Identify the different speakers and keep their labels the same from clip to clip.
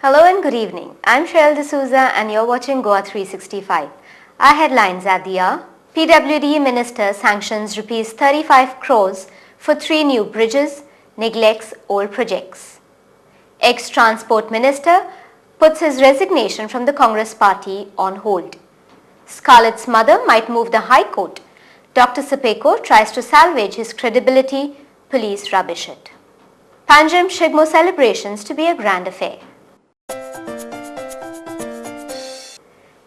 Speaker 1: Hello and good evening. I'm Shreya D'Souza and you're watching Goa 365. Our headlines at the hour: PWD Minister sanctions Rs 35 crores for 3 new bridges, neglects old projects. Ex-Transport Minister puts his resignation from the Congress party on hold. Scarlett's mother might move the High Court. Dr. Sapeko tries to salvage his credibility, police rubbish it. Panjim Shigmo celebrations to be a grand affair.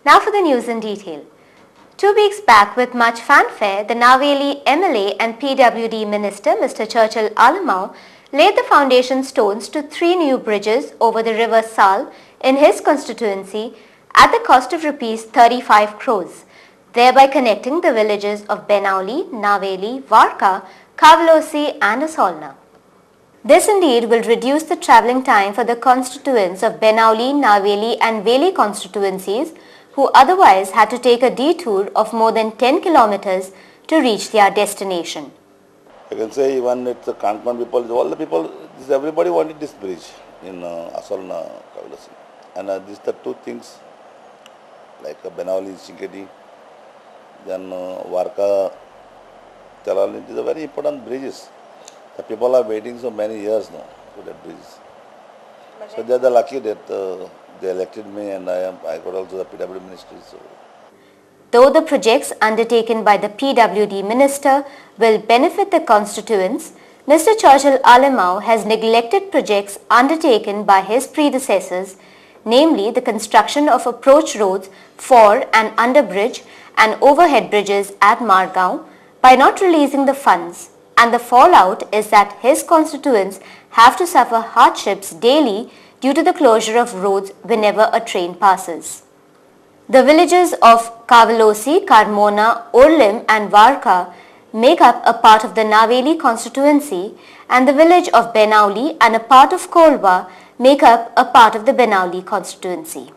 Speaker 1: Now for the news in detail. 2 weeks back, with much fanfare, the Naveli MLA and PWD Minister Mr. Churchill Alamau laid the foundation stones to 3 new bridges over the river Sal in his constituency at the cost of Rs 35 crores, thereby connecting the villages of Benauli, Naveli, Varka, Kavalosi and Asolna. This indeed will reduce the travelling time for the constituents of Benauli, Naveli and Veli constituencies, who otherwise had to take a detour of more than 10 kilometers to reach their destination.
Speaker 2: I can say even it's the Kankan people, all the people, everybody wanted this bridge in Asolna, Kavalosi. And these are 2 things, like Benauli, Shinketi, then Varka, Chalal, these are very important bridges. The people are waiting so many years now for that bridge. So they are lucky that they elected me and I got also the PWD ministry. So.
Speaker 1: Though the projects undertaken by the PWD minister will benefit the constituents, Mr. Churchill Alamau has neglected projects undertaken by his predecessors, namely the construction of approach roads for an underbridge and overhead bridges at Margao, by not releasing the funds, and the fallout is that his constituents have to suffer hardships daily due to the closure of roads whenever a train passes. The villages of Kavalosi, Carmona, Orlim and Varka make up a part of the Naveli constituency, and the village of Benauli and a part of Kolba make up a part of the Benauli constituency.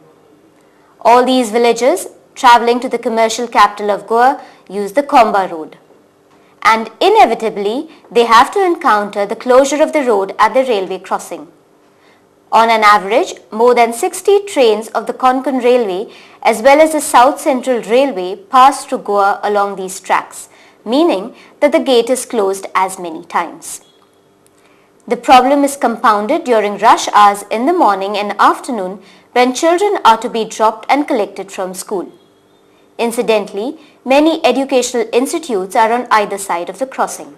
Speaker 1: All these villages travelling to the commercial capital of Goa use the Komba road, and inevitably they have to encounter the closure of the road at the railway crossing. On an average, more than 60 trains of the Konkan Railway as well as the South Central Railway pass through Goa along these tracks, meaning that the gate is closed as many times. The problem is compounded during rush hours in the morning and afternoon when children are to be dropped and collected from school. Incidentally, many educational institutes are on either side of the crossing.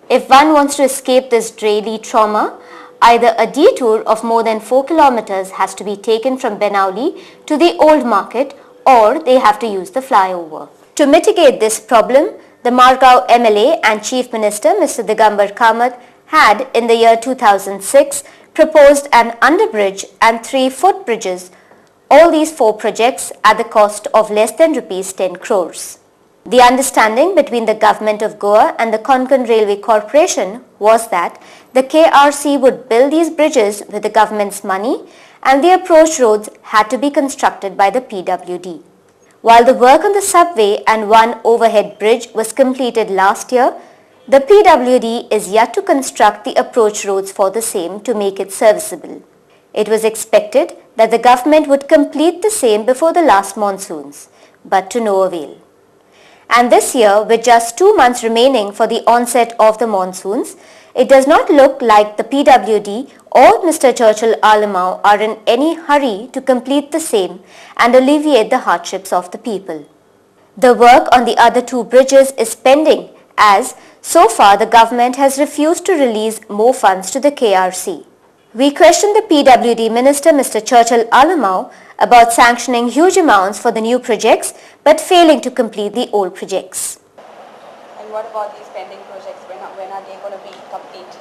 Speaker 1: If one wants to escape this daily trauma, either a detour of more than 4 kilometers has to be taken from Benauli to the old market, or they have to use the flyover. To mitigate this problem, the Margao MLA and Chief Minister Mr. Digambar Kamath had in the year 2006 proposed an underbridge and 3 footbridges, all these 4 projects at the cost of less than Rs 10 crores. The understanding between the government of Goa and the Konkan Railway Corporation was that the KRC would build these bridges with the government's money and the approach roads had to be constructed by the PWD. While the work on the subway and one overhead bridge was completed last year, the PWD is yet to construct the approach roads for the same to make it serviceable. It was expected that the government would complete the same before the last monsoons, but to no avail. And this year, with just 2 months remaining for the onset of the monsoons, it does not look like the PWD or Mr. Churchill Alamau are in any hurry to complete the same and alleviate the hardships of the people. The work on the other 2 bridges is pending, as so far the government has refused to release more funds to the KRC. We questioned the PWD Minister Mr. Churchill Alamau about sanctioning huge amounts for the new projects but failing to complete the old projects.
Speaker 3: And what about these pending projects? When are they going to be complete?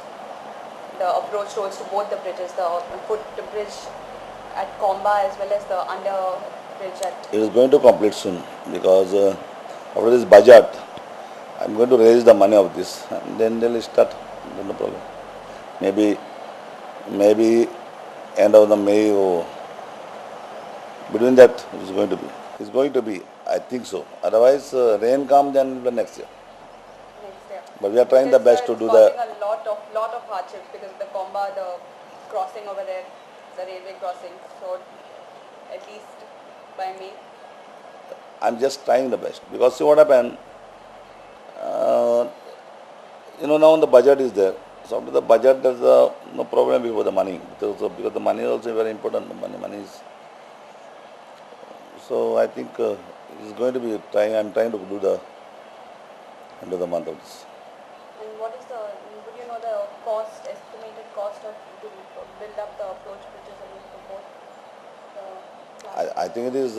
Speaker 3: The approach roads to both the bridges, the bridge at Komba as well as the under bridge at...
Speaker 2: It is going to complete soon because after this budget, I am going to raise the money of this and then they will start, no problem. Maybe end of the May or between that it is going to be. It's going to be, I think so. Otherwise, rain comes then the next year. But we are trying the best to do the...
Speaker 3: a lot of hardships because the Komba, the crossing over there, the railway crossing, so at least by May?
Speaker 2: I'm just trying the best because see what happened. Now the budget is there. So after the budget, there's no problem before the money because the money is also very important. The money is. So I think it's going to be trying. I'm trying to do the end of the month of this.
Speaker 3: And what is would you know the estimated cost to build up the approach bridges and both the plans?
Speaker 2: I think it is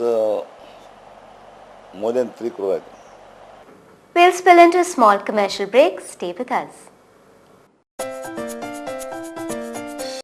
Speaker 2: more than 3 crore. I think.
Speaker 1: We'll spill into a small commercial break. Stay with us.